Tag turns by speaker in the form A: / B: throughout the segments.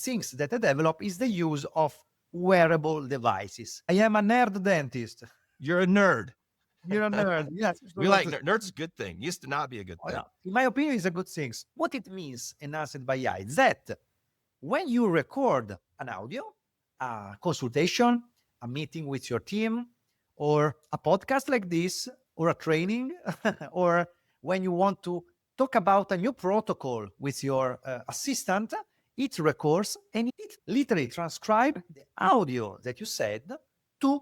A: things that I develop is the use of wearable devices. I am a nerd dentist.
B: You're a nerd.
A: You're a nerd. Yes.
B: We like nerd's a good thing. Used to not be a good
A: Oh,
B: thing.
A: yeah. In my opinion, it's a good thing. What it means, enhanced by AI, that when you record an audio, a consultation, a meeting with your team, or a podcast like this, or a training, or when you want to talk about a new protocol with your assistant, it records and it literally transcribes the audio that you said to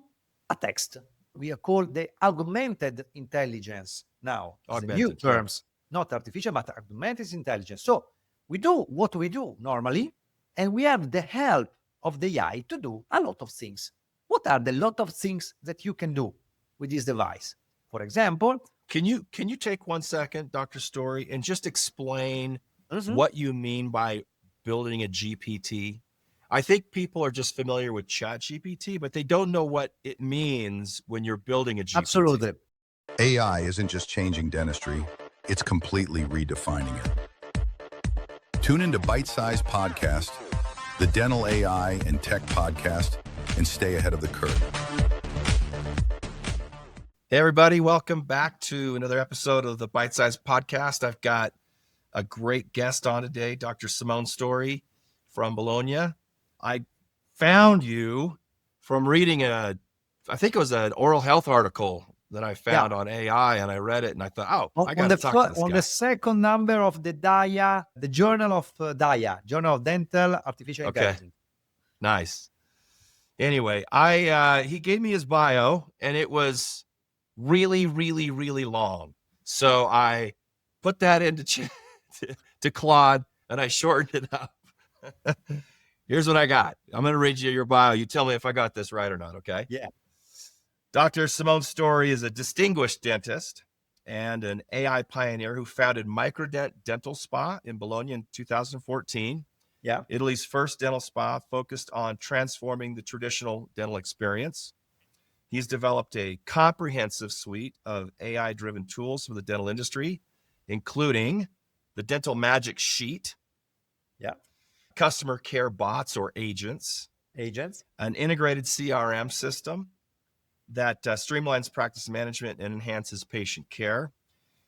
A: a text. We are called the augmented intelligence now. It's the new terms, not artificial, but augmented intelligence. So we do what we do normally, and we have the help of the AI to do a lot of things. What are the lot of things that you can do with this device? For example,
B: can you take 1 second, Dr. Stori, and just explain what you mean by building a GPT? I think people are just familiar with ChatGPT, but they don't know what it means when you're building a GPT.
A: Absolutely.
C: AI isn't just changing dentistry, it's completely redefining it. Tune into Bite Sized Podcast, the dental AI and tech podcast, and stay ahead of the curve.
B: Hey, everybody. Welcome back to another episode of the Bite Sized Podcast. I've got a great guest on today, Dr. Simone Stori from Bologna. I found you from reading I think it was an oral health article that I found on AI, and I read it and I thought, I got to talk to this guy.
A: On the second number of the DIA, the Journal of DIA, Journal of Dental Artificial Intelligence.
B: Nice. Anyway, he gave me his bio, and it was really, really, really long. So I put that into to Claude, and I shortened it up. Here's what I got. I'm going to read you your bio. You tell me if I got this right or not, okay?
A: Yeah.
B: Dr. Simone Stori is a distinguished dentist and an AI pioneer who founded MicroDent Dental Spa in Bologna in 2014.
A: Yeah.
B: Italy's first dental spa focused on transforming the traditional dental experience. He's developed a comprehensive suite of AI-driven tools for the dental industry, including the Dental Magic Sheet.
A: Yeah.
B: Customer care bots or agents, an integrated CRM system that streamlines practice management and enhances patient care.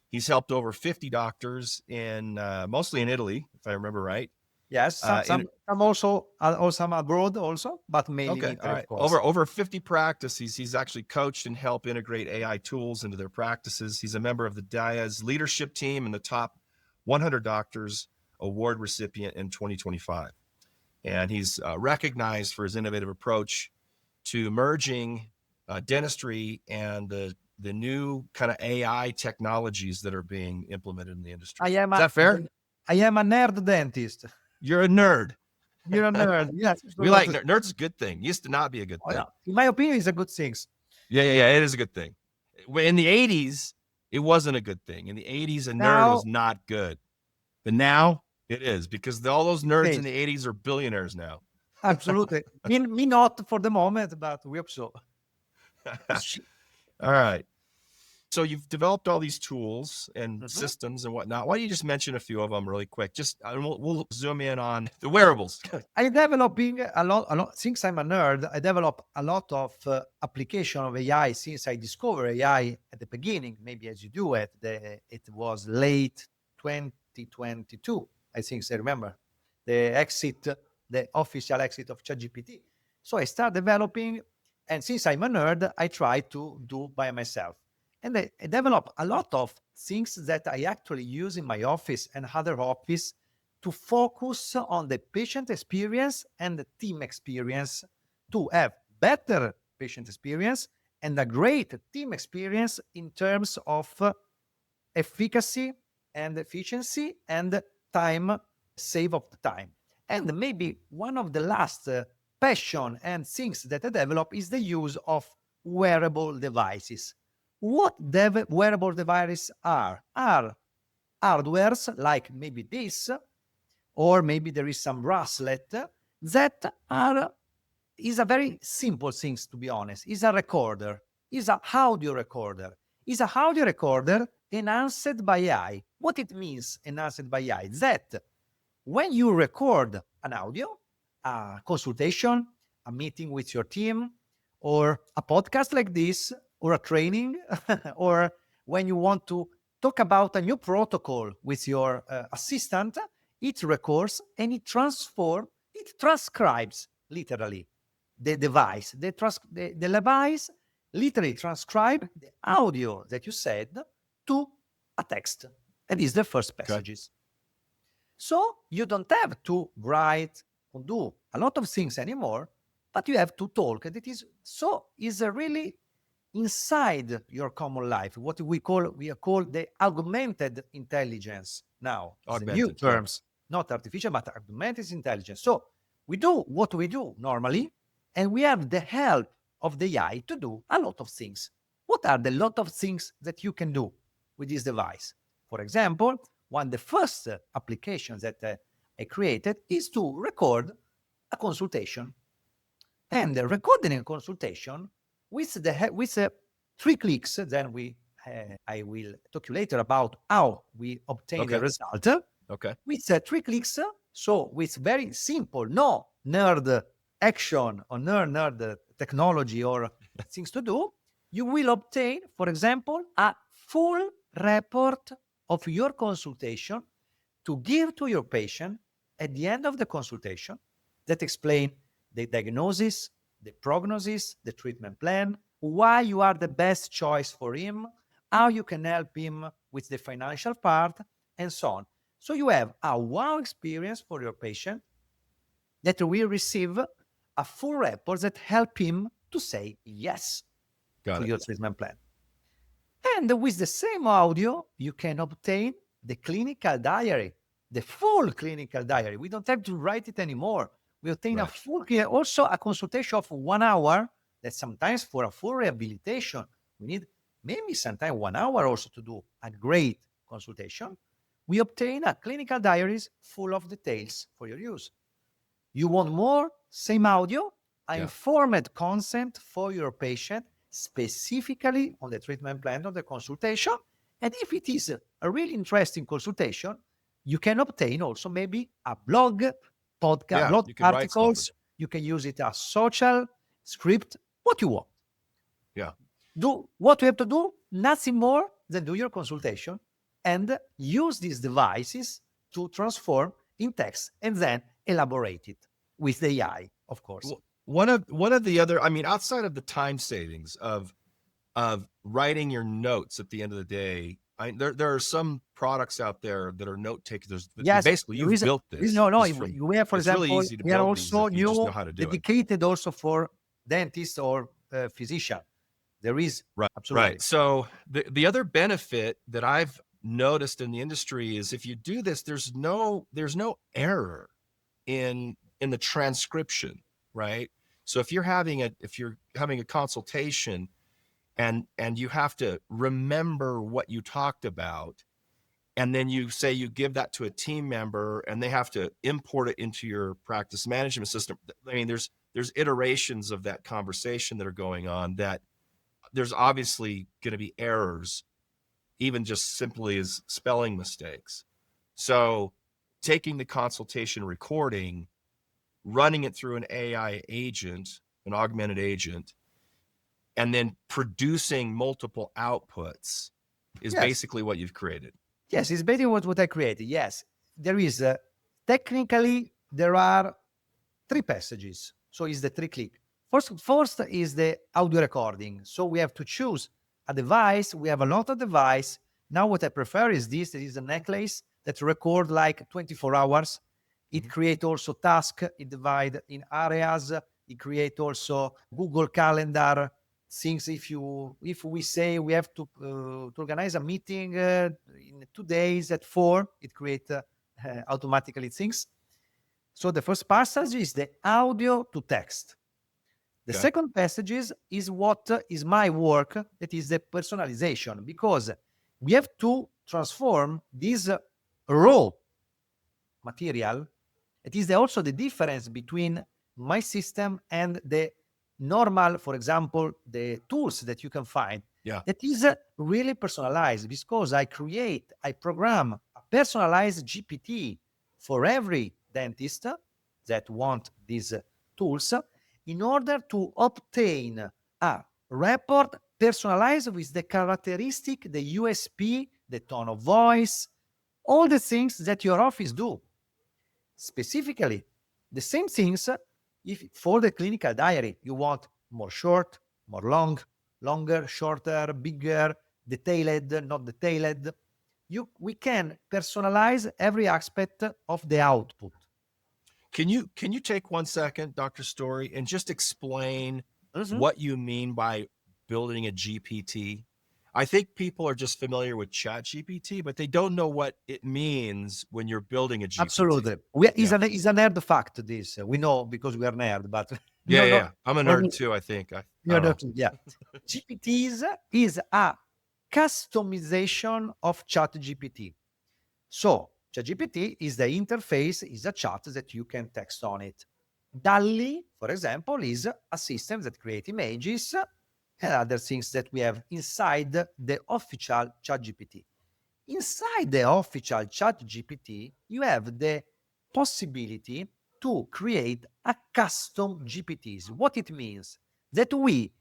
B: He's helped over 50 doctors mostly in Italy, if I remember right.
A: Yes, some also some abroad also, but mainly in Italy,
B: all right.
A: of course.
B: Over 50 practices. He's actually coached and helped integrate AI tools into their practices. He's a member of the DIA's leadership team and the top 100 doctors award recipient in 2025. And he's recognized for his innovative approach to merging dentistry and the new kind of AI technologies that are being implemented in the industry. Is that fair?
A: I am a nerd dentist.
B: You're a nerd.
A: You're a nerd. Yes.
B: We like nerd's a good thing. Used to not be a good thing.
A: Yeah. In my opinion, it's a good thing.
B: Yeah. It is a good thing. In the 80s, it wasn't a good thing. In the 80s, a nerd was not good. But now it is, because all those nerds in the 80s are billionaires now.
A: Absolutely. me not for the moment, but we hope so.
B: All right. So you've developed all these tools and systems and whatnot. Why don't you just mention a few of them really quick? We'll zoom in on the wearables.
A: I'm developing a lot. Since I'm a nerd, I develop a lot of application of AI since I discovered AI at the beginning. Maybe as you do it was late 2022. I think I remember the official exit of ChatGPT. So I start developing, and since I'm a nerd, I try to do by myself. And I develop a lot of things that I actually use in my office and other office to focus on the patient experience and the team experience to have better patient experience and a great team experience in terms of efficacy and efficiency and time, save of the time. And maybe one of the last passion and things that I develop is the use of wearable devices. What wearable devices are hardwares like maybe this, or maybe there is some bracelet that is a very simple thing, to be honest. Is a recorder, is a audio recorder, is a audio recorder enhanced by AI. What it means enhanced by AI? That when you record an audio, a consultation, a meeting with your team, or a podcast like this, or a training, or when you want to talk about a new protocol with your assistant, it records and it transcribes literally the device. The device literally transcribe the audio that you said to a text. And is the first passages. So you don't have to write or do a lot of things anymore, but you have to talk. And it is really inside your common life, what we call the augmented intelligence now. New terms, not artificial, but augmented intelligence. So we do what we do normally, and we have the help of the AI to do a lot of things. What are the lot of things that you can do with this device? For example, one of the first applications that I created is to record a consultation. And recording a consultation with 3 clicks, then I will talk to you later about how we obtain the result. With 3 clicks, so with very simple, no nerd action or nerd technology or things to do, you will obtain, for example, a full report of your consultation to give to your patient at the end of the consultation that explain the diagnosis, the prognosis, the treatment plan, why you are the best choice for him, how you can help him with the financial part, and so on. So you have a wow experience for your patient that will receive a full report that help him to say yes to your treatment plan. And with the same audio, you can obtain the clinical diary, the full clinical diary. We don't have to write it anymore. We obtain a full, also a consultation of 1 hour, that sometimes for a full rehabilitation, we need maybe sometimes 1 hour also to do a great consultation. We obtain a clinical diaries full of details for your use. You want more? Same audio, informed consent for your patient, specifically on the treatment plan of the consultation. And if it is a really interesting consultation, you can obtain also maybe a blog, podcast, blog articles. You can use it as social script, what you want. Do what you have to do, nothing more than do your consultation and use these devices to transform in text and then elaborate it with the AI, of course.
B: One of the other, I mean, outside of the time savings of writing your notes at the end of the day, there are some products out there that are note takers.
A: Yes,
B: basically you've built this.
A: We have, for example,
B: really easy to
A: we are
B: build
A: also
B: these if you just know how to do
A: dedicated also for dentists or physician. There is absolutely.
B: Right. So the other benefit that I've noticed in the industry is if you do this, there's no error in the transcription, right? So if you're having a consultation and you have to remember what you talked about, and then you say you give that to a team member and they have to import it into your practice management system. I mean, there's iterations of that conversation that are going on that there's obviously going to be errors, even just simply as spelling mistakes. So taking the consultation recording, running it through an AI agent, an augmented agent, and then producing multiple outputs is basically what you've created.
A: Yes, it's basically what I created. Yes, there is technically there are 3 passages. So it's the 3 click. First is the audio recording. So we have to choose a device. We have a lot of device. Now what I prefer is this. It is a necklace that record like 24 hours. It create also task. It divide in areas. It create also Google Calendar things. If we say we have to organize a meeting in 2 days at 4, it create automatically things. So the first passage is the audio to text. The second passage is what is my work, that is the personalization, because we have to transform this raw material. It is also the difference between my system and the normal, for example, the tools that you can find. That is really personalized, because I program a personalized GPT for every dentist, that want these tools in order to obtain a report personalized with the characteristic, the USP, the tone of voice, all the things that your office do. Specifically, the same things if for the clinical diary, you want more short, more long, longer, shorter, bigger, detailed, not detailed. We can personalize every aspect of the output.
B: Can you take 1 second, Dr. Story, and just explain what you mean by building a GPT? I think people are just familiar with ChatGPT, but they don't know what it means when you're building a GPT.
A: Absolutely. It's a nerd fact, this. We know because we are nerd, but...
B: Yeah. I'm a nerd too, I think.
A: Yeah. GPTs is a customization of ChatGPT. So ChatGPT is the interface, is a chat that you can text on it. DALL-E, for example, is a system that creates images and other things that we have inside the official ChatGPT. Inside the official ChatGPT, you have the possibility to create a custom GPTs. What it means that we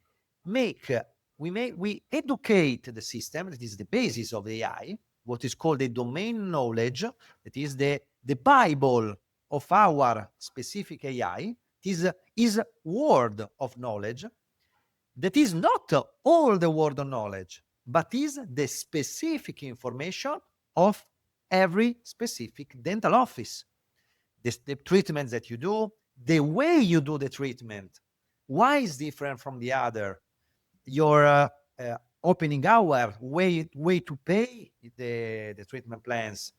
A: educate the system, that is the basis of AI, what is called the domain knowledge, that is the Bible of our specific AI, is word of knowledge, that is not all the word of knowledge, but is the specific information of every specific dental office. The treatments that you do, the way you do the treatment, why is different from the other, your opening hour, way to pay the treatment plans,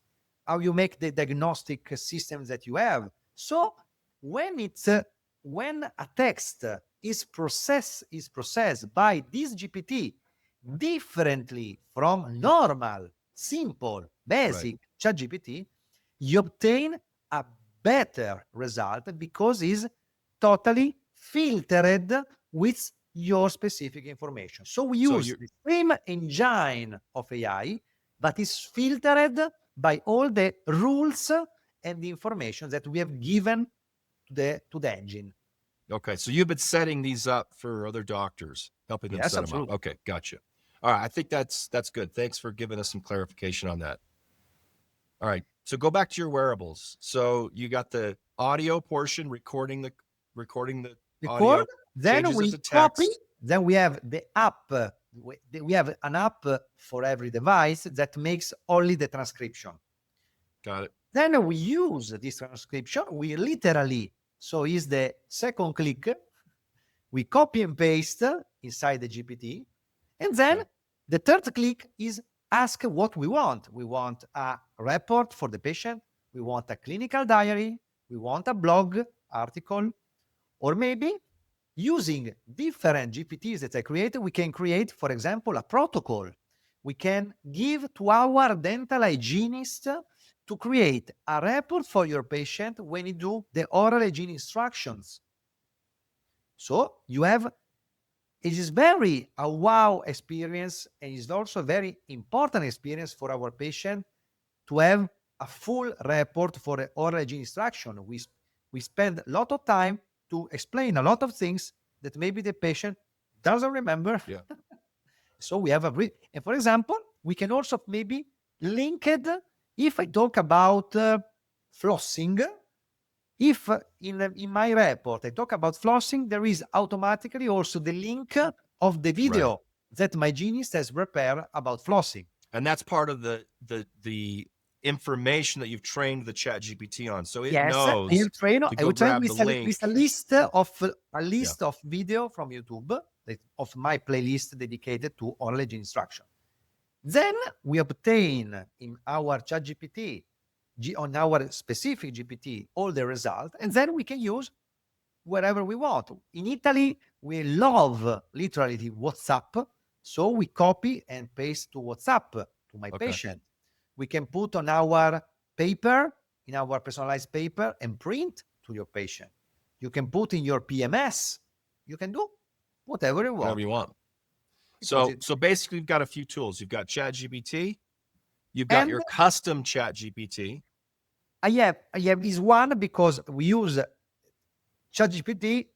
A: how you make the diagnostic systems that you have. So when a text is processed by this GPT differently from normal, simple, basic ChatGPT, you obtain a better result because it's totally filtered with your specific information. So we use the same engine of AI, but it's filtered by all the rules and the information that we have given to the engine.
B: Okay, so you've been setting these up for other doctors, helping them set them up. Okay, gotcha. All right, I think that's good. Thanks for giving us some clarification on that. All right, so go back to your wearables. So you got the audio portion, recording the audio.
A: Then we copy. Then we have the app. We have an app for every device that makes only the transcription.
B: Got it.
A: Then we use this transcription. We literally, so is the second click, we copy and paste inside the GPT. And then the third click is ask what we want. We want a report for the patient. We want a clinical diary. We want a blog article. Or maybe using different GPTs that I created, we can create, for example, a protocol. We can give to our dental hygienist to create a report for your patient when you do the oral hygiene instructions. So you have, it is very a wow experience, and it's also a very important experience for our patient to have a full report for the oral hygiene instruction. We spend a lot of time to explain a lot of things that maybe the patient doesn't remember.
B: Yeah.
A: So we have and for example, we can also maybe link it. If I talk about flossing, if in my report I talk about flossing, there is automatically also the link of the video that my hygienist has prepared about flossing.
B: And that's part of the information that you've trained the ChatGPT on. So it knows
A: I will train with
B: link.
A: a list of video from YouTube of my playlist dedicated to oral hygiene instruction. Then we obtain in our ChatGPT, on our specific GPT, all the results, and then we can use wherever we want. In Italy, we love literally the WhatsApp, so we copy and paste to WhatsApp to my patient. We can put on our paper, in our personalized paper, and print to your patient. You can put in your PMS. You can do whatever you want.
B: Whatever you want. So basically, you've got a few tools. You've got ChatGPT. You've got your custom ChatGPT.
A: I have this one because we use ChatGPT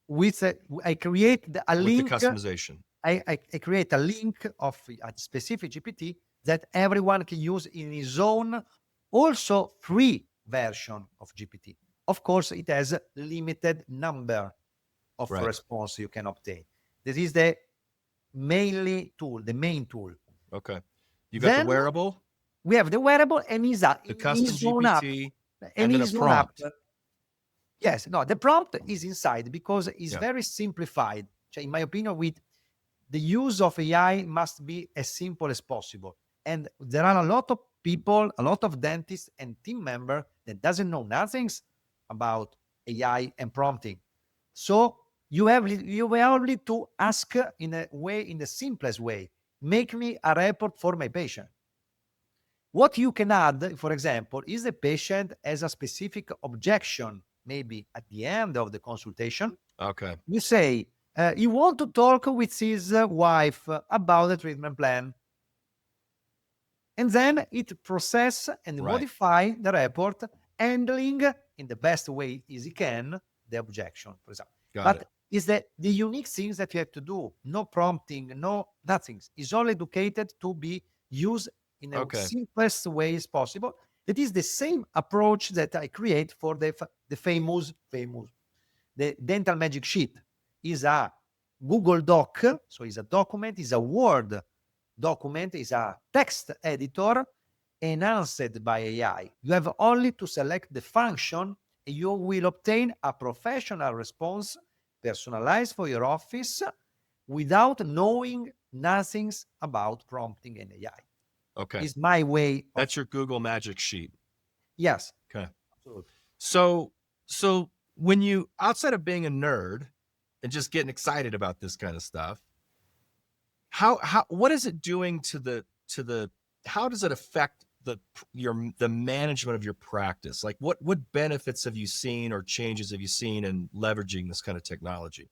A: with I create a
B: With
A: link.
B: the customization.
A: I create a link of a specific GPT that everyone can use in his own, also free version of GPT. Of course, it has a limited number of
B: Right.
A: response you can obtain. This is the mainly tool, the main tool.
B: Okay. You got the
A: Then
B: wearable,
A: we have the wearable and
B: the custom
A: his own app.
B: GPT,
A: And
B: and then a
A: his own app.
B: prompt.
A: Yes, no, the prompt is inside because it's
B: Yeah.
A: very simplified. In my opinion, with the use of AI must be as simple as possible. And there are a lot of people, a lot of dentists and team member that doesn't know nothing about AI and prompting. So you have only to ask in the simplest way, make me a report for my patient. What you can add, for example, is the patient has a specific objection, maybe at the end of the consultation.
B: Okay.
A: You say, you want to talk with his wife about the treatment plan. And then it process and
B: Right.
A: modify the report, handling in the best way as it can the objection, for example.
B: Got
A: But
B: it.
A: is that the unique things that you have to do? No prompting, no nothing. It's all educated to be used in the
B: Okay.
A: simplest way as possible. That is the same approach that I create for the famous the dental magic sheet. Is a Google Doc, so it's a document, is a Word document, is a text editor enhanced by AI. You have only to select the function and you will obtain a professional response personalized for your office without knowing nothing about prompting and AI.
B: Okay.
A: Is my way of,
B: That's your Google Magic Sheet.
A: yes.
B: Okay.
A: Absolutely.
B: So when you, outside of being a nerd and just getting excited about this kind of stuff, what is it doing to the how does it affect the management of your practice? Like what benefits have you seen or changes have you seen in leveraging this kind of technology?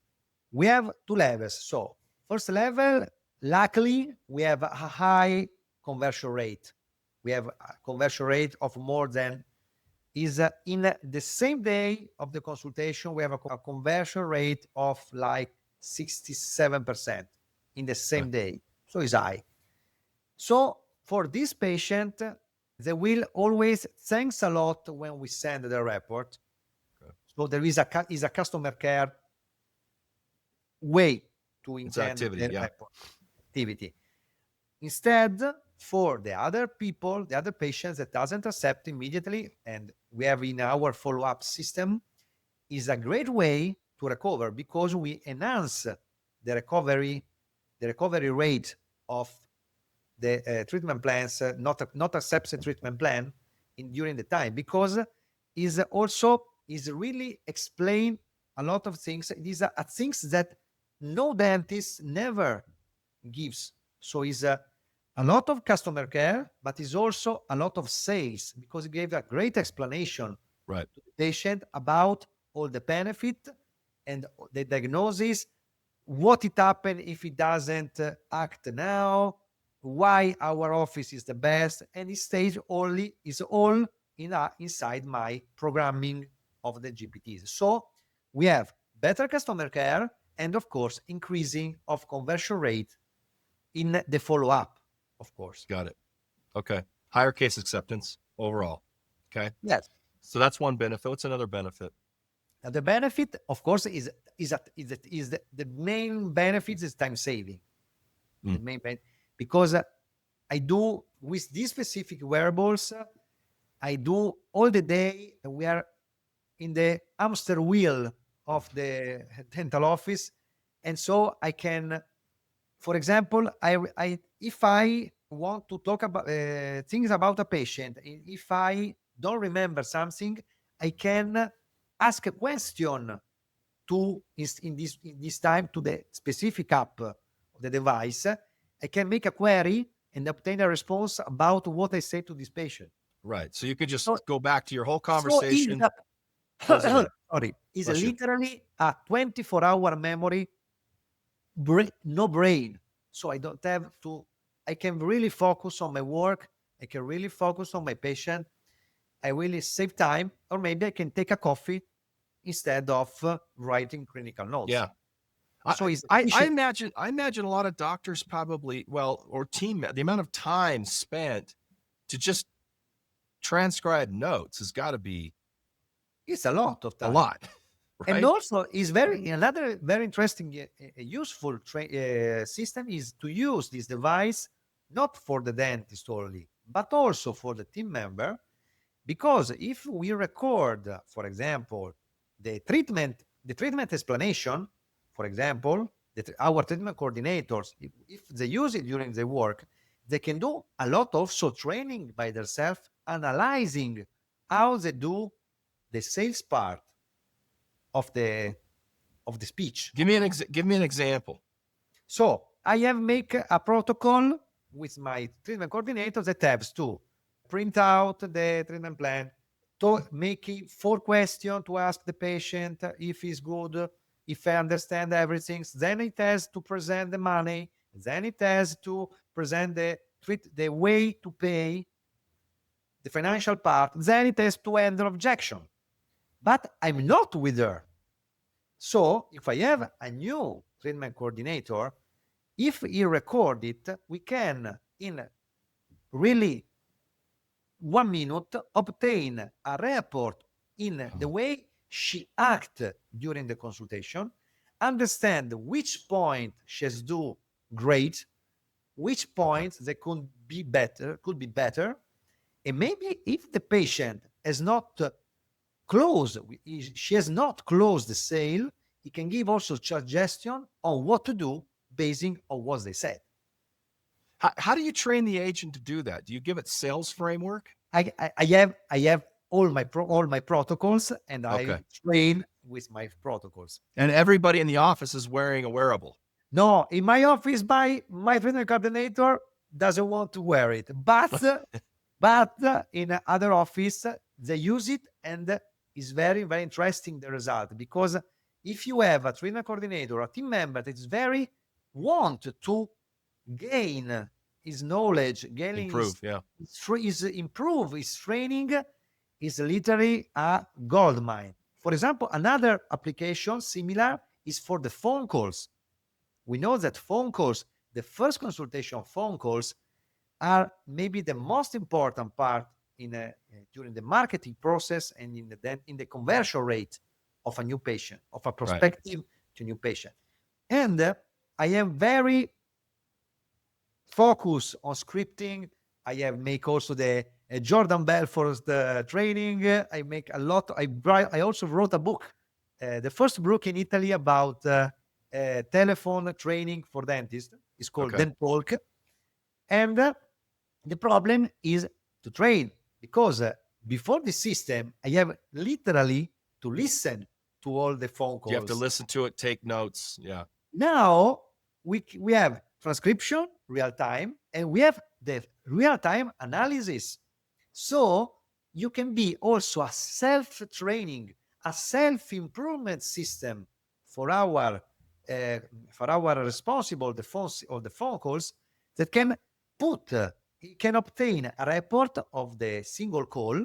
A: We have two levels. So first level, luckily, we have a high conversion rate. We have a conversion rate of more than is in the same day of the consultation, we have a conversion rate of like 67% in the same day. So it's high. So for this patient, they will always thanks a lot when we send the report.
B: Okay.
A: So there is a customer care way to
B: It's
A: intend
B: activity,
A: the
B: yeah.
A: report activity. Instead, for the other people, the other patients that doesn't accept immediately, and we have in our follow-up system, is a great way to recover because we enhance the recovery rate of the treatment plans, not accept the treatment plan during the time, because is really explain a lot of things. These are things that no dentist never gives. So is a lot of customer care, but is also a lot of sales because it gave a great explanation
B: Right.
A: to the patient about all the benefit and the diagnosis, what it happened if it doesn't act now, why our office is the best, and it stays only is all inside my programming of the GPTs. So we have better customer care and of course increasing of conversion rate in the follow-up, of course.
B: Got it. Okay. Higher case acceptance overall. Okay.
A: Yes.
B: So that's one benefit. What's another benefit?
A: Now the benefit, of course, is the main benefit is time saving. The main because I do with these specific wearables, I do all the day. We are in the hamster wheel of the dental office, and so I can, for example, I if I want to talk about things about a patient, if I don't remember something, I can ask a question to in this time to the specific app of the device. I can make a query and obtain a response about what I say to this patient.
B: Right. So you could just
A: So-
B: go back to your whole
A: So
B: conversation.
A: is
B: Close it up.
A: sorry, is
B: Bless you.
A: literally a 24-hour memory, no brain. So I don't have to, I can really focus on my work. I can really focus on my patient. I really save time, or maybe I can take a coffee instead of writing clinical notes.
B: Yeah.
A: So it's
B: I
A: efficient.
B: imagine a lot of doctors probably, well, or the amount of time spent to just transcribe notes has got to be
A: It's a lot of
B: a
A: time.
B: lot,
A: And
B: right?
A: also, is another very interesting, useful system is to use this device not for the dentist only, but also for the team member. Because if we record, for example, the treatment explanation, for example, our treatment coordinators, if they use it during the work, they can do a lot also training by themselves, analyzing how they do the sales part of the speech.
B: Give me an example.
A: So I have make a protocol with my treatment coordinator that has to print out the treatment plan, to making 4 questions to ask the patient if he's good, if I understand everything. Then it has to present the money. Then it has to present the way to pay, the financial part. Then it has to end an objection. But I'm not with her. So if I have a new treatment coordinator, if he record it, we can in really 1 minute obtain a report in the way she acted during the consultation, understand which point she has do great, which points they could be better, and maybe if the patient has not she has not closed the sale, he can give also suggestion on what to do basing on what they said.
B: How do you train the agent to do that? Do you give it sales framework?
A: I have all my protocols, and
B: Okay.
A: I train with my protocols.
B: And everybody in the office is wearing a wearable.
A: No, in my office, my treatment coordinator doesn't want to wear it, but in other office they use it, and it's very, very interesting the result, because if you have a treatment coordinator or a team member that is very want to gain his knowledge, gaining
B: Improve, yeah.
A: improve his training, is literally a gold mine. For example, another application similar is for the phone calls. We know that phone calls, the first consultation phone calls, are maybe the most important part during the marketing process and in the conversion rate of a new patient, of a prospective to new patient. And I am very focused on scripting. I have make also the Jordan Belfort's the training. I make a lot. I also wrote a book, the first book in Italy about telephone training for dentists. It's called Dent Talk. And the problem is to train, because before the system, I have literally to listen to all the phone calls.
B: You have to listen to it, take notes. Yeah.
A: Now we have transcription real time, and we have the real time analysis. So you can be also a self-training, a self-improvement system for our responsible the phone calls, that can can obtain a report of the single call,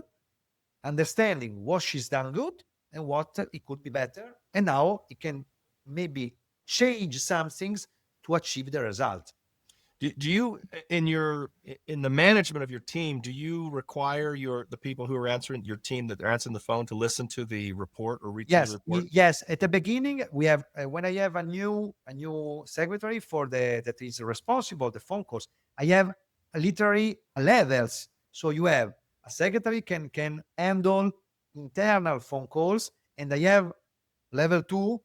A: understanding what she's done good and what it could be better, and now it can maybe change some things to achieve the result.
B: Do you, in the management of your team, do you require the people who are answering your team, that they're answering the phone, to listen to the report or read the report?
A: Yes. At the beginning, we have when I have a new secretary that is responsible the phone calls, I have literally levels. So you have a secretary can handle internal phone calls, and I have level 2.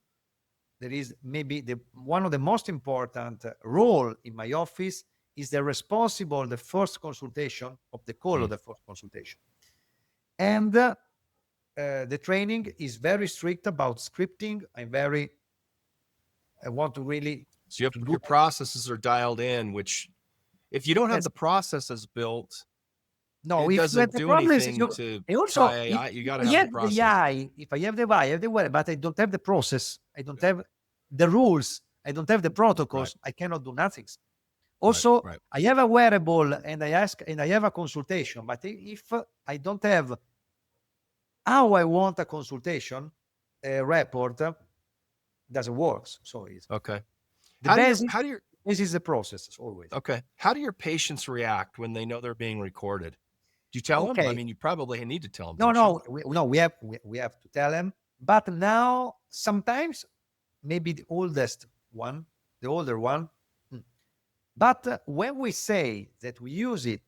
A: There is maybe one of the most important role in my office is the responsible the first consultation of the call of the first consultation. And the training is very strict about scripting. I want to really...
B: So your processes are dialed in, which if you don't have the processes built,
A: no,
B: it doesn't do anything to tie AI. You got to have the process.
A: If I have the AI, I have the way, but I don't have the process. I don't have the rules. I don't have the protocols. I cannot do nothing. Also, I have a wearable, and I have a consultation. But if I don't have how I want a consultation, report doesn't work. So it's
B: Okay.
A: the
B: How do
A: basic.
B: how do your
A: This is the process always.
B: okay. How do your patients react when they know they're being recorded? Do you tell them? I
A: Okay.
B: mean, you probably need to tell them,
A: No,
B: don't you?
A: no, we have to tell them. But now sometimes maybe the older one. But when we say that we use it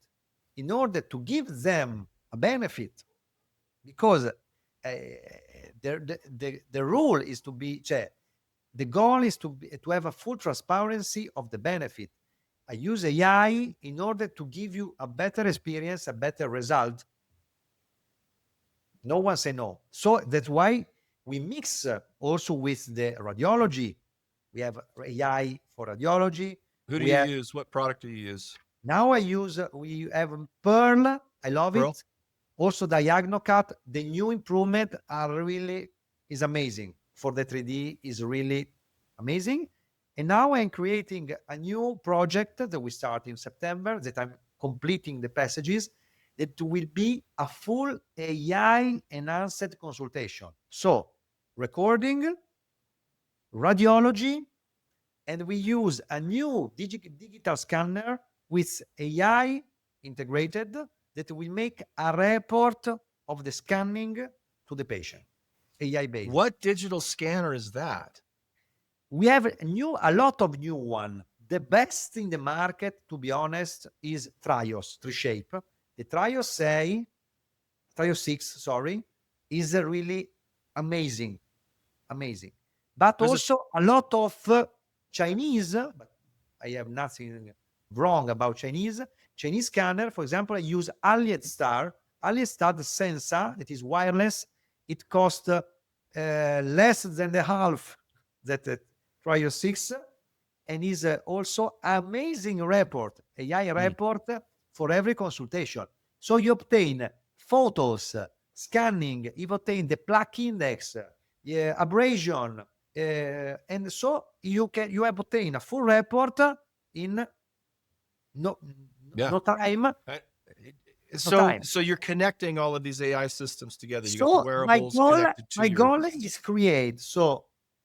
A: in order to give them a benefit, because the rule is to be, the goal is to have a full transparency of the benefit. I use AI in order to give you a better experience, a better result. No one say no. So that's why we mix also with the radiology. We have AI for radiology.
B: Who do
A: We
B: you
A: have,
B: use? What product do you use?
A: now we have Pearl. I love
B: Pearl?
A: it. Also DiagnoCut. The new improvement is amazing. For the 3D is really amazing. And now I'm creating a new project that we start in September, that I'm completing the passages, that will be a full AI enhanced consultation. So recording, radiology, and we use a new digital scanner with AI integrated that will make a report of the scanning to the patient, AI based.
B: What digital scanner is that?
A: We have a lot of new one. The best in the market, to be honest, is Trios 3Shape. The Trios 6, sorry, is really amazing. But
B: There's
A: also a lot of Chinese, but I have nothing wrong about Chinese scanner. For example, I use Allied Star the sensor that is wireless. It costs less than the half that Trio 6, and is also amazing report, AI report for every consultation. So you obtain photos, scanning, you obtain the plaque index, abrasion, and so you have obtained a full report in no time.
B: So you're connecting all of these AI systems together. You got the
A: So
B: wearables connected to
A: my
B: your
A: goal is create. So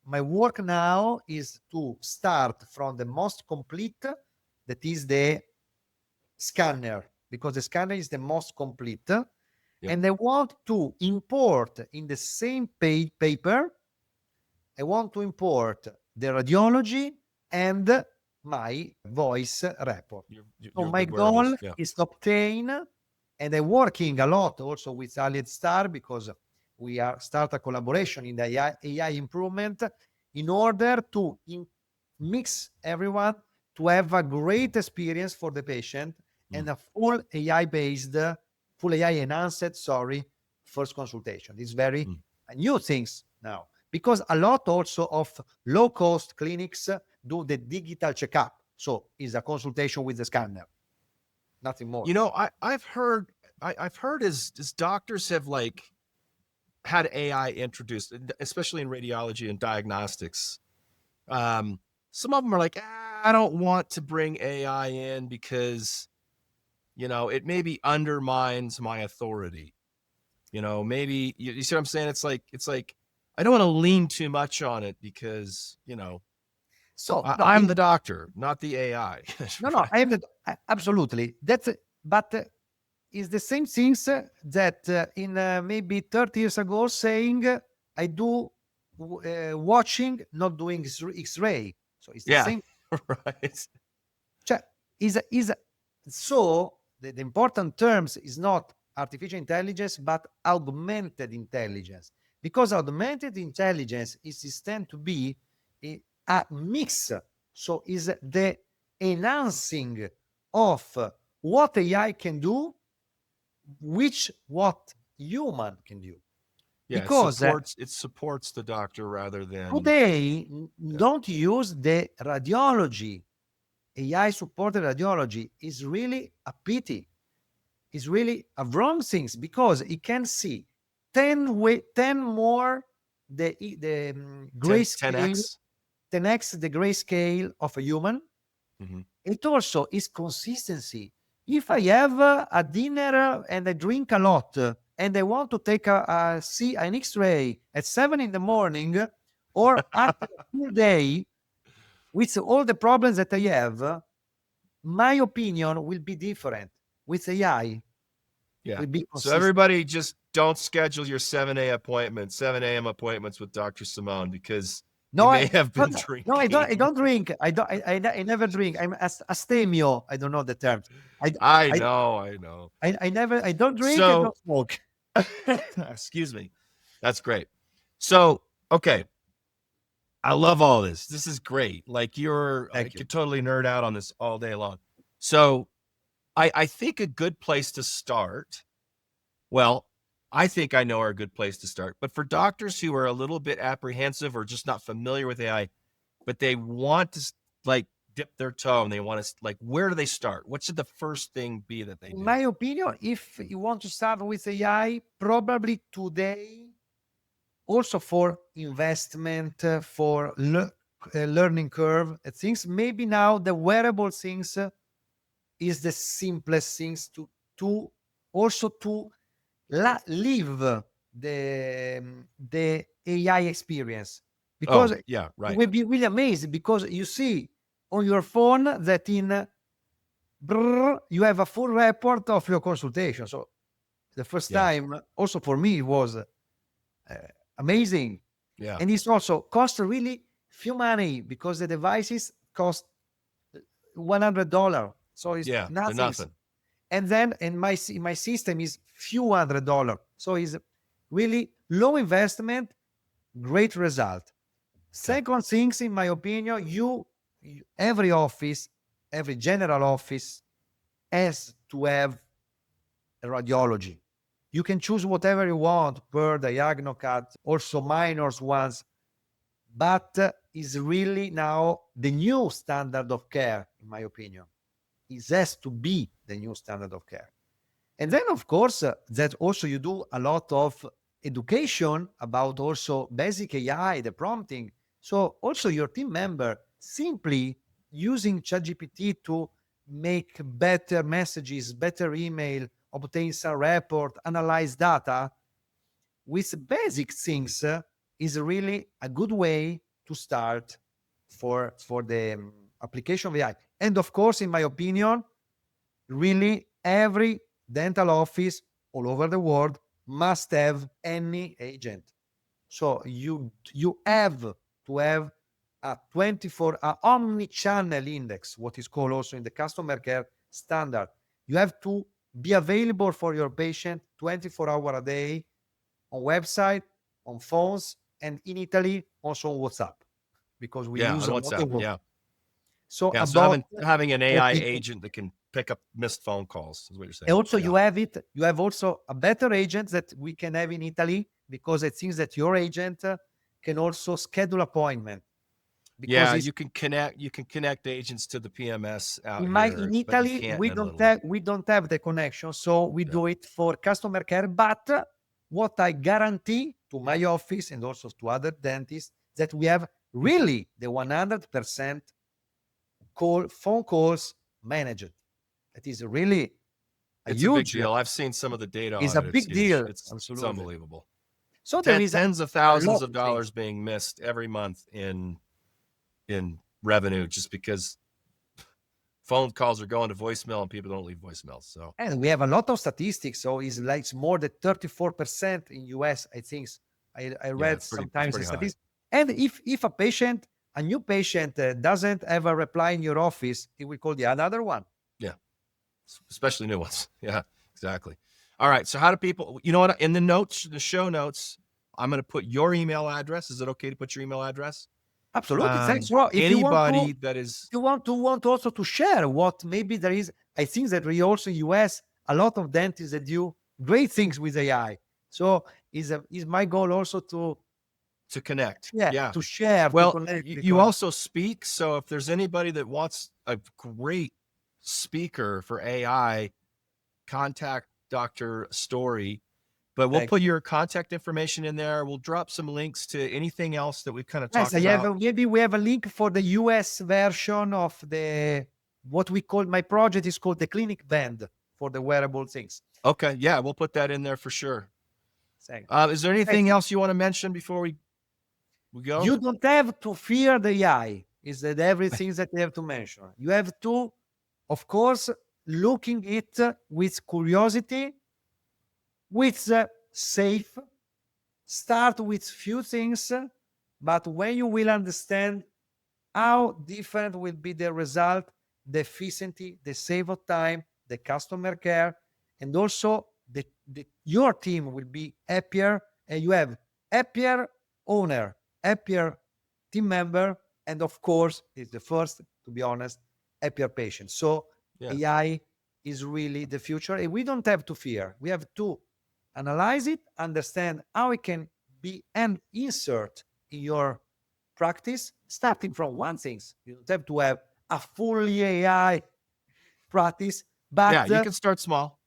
A: my work now is to start from the most complete, that is the scanner, because the scanner is the most complete. And I want to import in the same paper, I want to import the radiology and my voice report. So my goal is to obtain, and I'm working a lot also with Allied Star, because we start a collaboration in the AI improvement in order to mix everyone to have a great experience for the patient and a full AI enhanced, first consultation. It's very new things now, because a lot also of low cost clinics do the digital checkup. So it's a consultation with the scanner, nothing more.
B: You know, I've heard as doctors have like had AI introduced, especially in radiology and diagnostics. Some of them are like, I don't want to bring AI in because, you know, it maybe undermines my authority. You know, maybe you see what I'm saying? It's like I don't want to lean too much on it because, you know,
A: so
B: I'm the doctor, not the AI.
A: No, I have absolutely. But it's the same things that in maybe 30 years ago saying I do watching, not doing X-ray. So it's the same.
B: Right.
A: So the important terms is not artificial intelligence, but augmented intelligence, because augmented intelligence is tend to be a mix. So is the enhancing of what AI can do, what human can do.
B: Yeah,
A: Because
B: it supports the doctor rather than
A: today don't use the radiology. AI supported radiology is really a pity. It's really a wrong things, because it can see 10 more the grayscale, 10x the grayscale of a human. It also is consistency. If I have a dinner and I drink a lot, and they want to take see an X-ray at 7 in the morning, or after a full day, with all the problems that I have, my opinion will be different. With AI,
B: Yeah.
A: will be
B: So
A: consistent.
B: everybody just don't schedule your 7 a.m. appointments with Dr. Simone, because you
A: No,
B: may
A: I
B: have been
A: no,
B: drinking.
A: no, I don't drink. I never drink. I'm astemio. I don't know the terms.
B: I know.
A: I don't drink, I
B: So,
A: don't smoke.
B: excuse me. That's great. So, okay. I love all this. This is great. Like I
A: Thank you.
B: could totally nerd out on this all day long. So I think a good place to start, well, I think I know a good place to start, but for doctors who are a little bit apprehensive or just not familiar with AI, but they want to like dip their toe and they want to like, where do they start? What should the first thing be that they do?
A: In my opinion, if you want to start with AI, probably today, also for investment, for learning curve things, maybe now the wearable things is the simplest things to also to live the AI experience, because
B: Oh, yeah,
A: you
B: right.
A: will be really amazed, because you see on your phone that in you have a full report of your consultation. So the first
B: Yeah.
A: time, also for me, was amazing.
B: Yeah.
A: And it's also cost really few money, because the devices cost $100. So it's
B: Yeah. They're
A: nothing.
B: nothing.
A: And then in my system is few $100. So it's really low investment, great result. Second things, in my opinion, every office, every general office has to have a radiology. You can choose whatever you want per diagnocat, also minors ones, but is really now the new standard of care, in my opinion. It has to be the new standard of care. And then, of course, that also you do a lot of education about also basic AI, the prompting. So also your team member simply using ChatGPT to make better messages, better email, obtain some report, analyze data with basic things is really a good way to start for the application of AI. And of course, in my opinion, really every dental office all over the world must have any agent. So you have to have a 24 omni-channel index, what is called also in the customer care standard. You have to be available for your patient 24 hours a day, on website, on phones, and in Italy also on WhatsApp, because we
B: Yeah.
A: use
B: On
A: a lot
B: WhatsApp.
A: of.
B: Yeah.
A: So
B: Yeah. So
A: about
B: having an AI
A: 40
B: agent that can pick up missed phone calls is what you're saying.
A: And also
B: Yeah.
A: you have also a better agent that we can have in Italy, because it seems that your agent can also schedule appointment. Because
B: Yeah, you can connect agents to the PMS out
A: in
B: here, but you
A: Italy
B: can't in Italy.
A: we don't have the connection, so we
B: Yeah.
A: do it for customer care. But what I guarantee to my office and also to other dentists, that we have really the 100% phone calls managed. It is really
B: It's a big
A: huge.
B: deal. I've seen some of the data
A: It's
B: on
A: a
B: it. It's
A: big
B: huge.
A: deal.
B: It's
A: Absolutely.
B: unbelievable.
A: So there is
B: Tens of
A: a
B: thousands
A: lot
B: of
A: of
B: dollars
A: things.
B: being missed every month in revenue, just because phone calls are going to voicemail and people don't leave voicemails. So,
A: And we have a lot of statistics. So it's like more than 34% in US, I think. I
B: yeah,
A: read
B: it's
A: sometimes the
B: pretty high.
A: statistics. And if a new patient doesn't have a reply in your office, he will call the another one.
B: Yeah. Especially new ones. Yeah, exactly. All right. So how do people, you know what, in the show notes, I'm going to put your email address. Is it okay to put your email address?
A: Absolutely. Thanks. Well, if you
B: Anybody that is,
A: want also to share what maybe there is, I think that we also in US a lot of dentists that do great things with AI. So is my goal also to
B: connect. Yeah.
A: to share, to
B: Well,
A: connect.
B: you also speak. So if there's anybody that wants a great speaker for AI, contact Dr. Stori. But we'll put your contact information in there. We'll drop some links to anything else that we've kind of talked about.
A: Maybe we have a link for the US version of what we call, my project is called the Clinic Band for the wearable things.
B: Okay. Yeah, we'll put that in there for sure.
A: Thank
B: Is there anything else you want to mention before we go?
A: You don't have to fear the AI. Is that everything that you have to mention? You have to, of course, looking it with curiosity, with safe. Start with few things, but when you will understand how different will be the result, the efficiency, the save of time, the customer care, and also your team will be happier, and you have happier owner, happier team member, and of course, is the first, to be honest, happier patient. So AI is really the future, and we don't have to fear. We have to analyze it, understand how it can be and insert in your practice, starting from one thing. You don't have to have a fully AI practice, but
B: you can start small.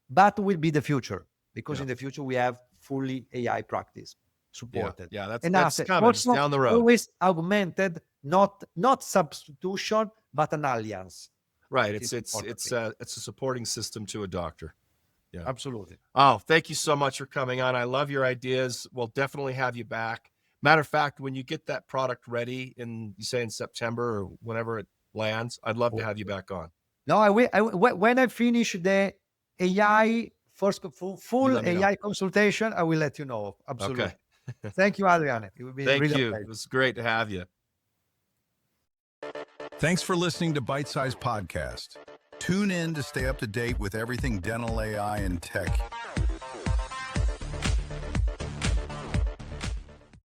A: But will be the future, because in the future we have fully AI practice supported.
B: Yeah, that's coming. It's down the road.
A: Always augmented, not substitution, but an alliance.
B: Right. It's a supporting system to a doctor. Yeah,
A: absolutely.
B: Oh, thank you so much for coming on. I love your ideas. We'll definitely have you back. Matter of fact, when you get that product ready you say in September or whenever it lands, I'd love to have you back on.
A: No, when I finish the AI first full AI consultation, I will let you know. Absolutely.
B: Okay.
A: Thank you, Adrian. It will be
B: Thank
A: really
B: you. It was great to have you.
C: Thanks for listening to Bite Size Podcast. Tune in to stay up to date with everything dental AI and tech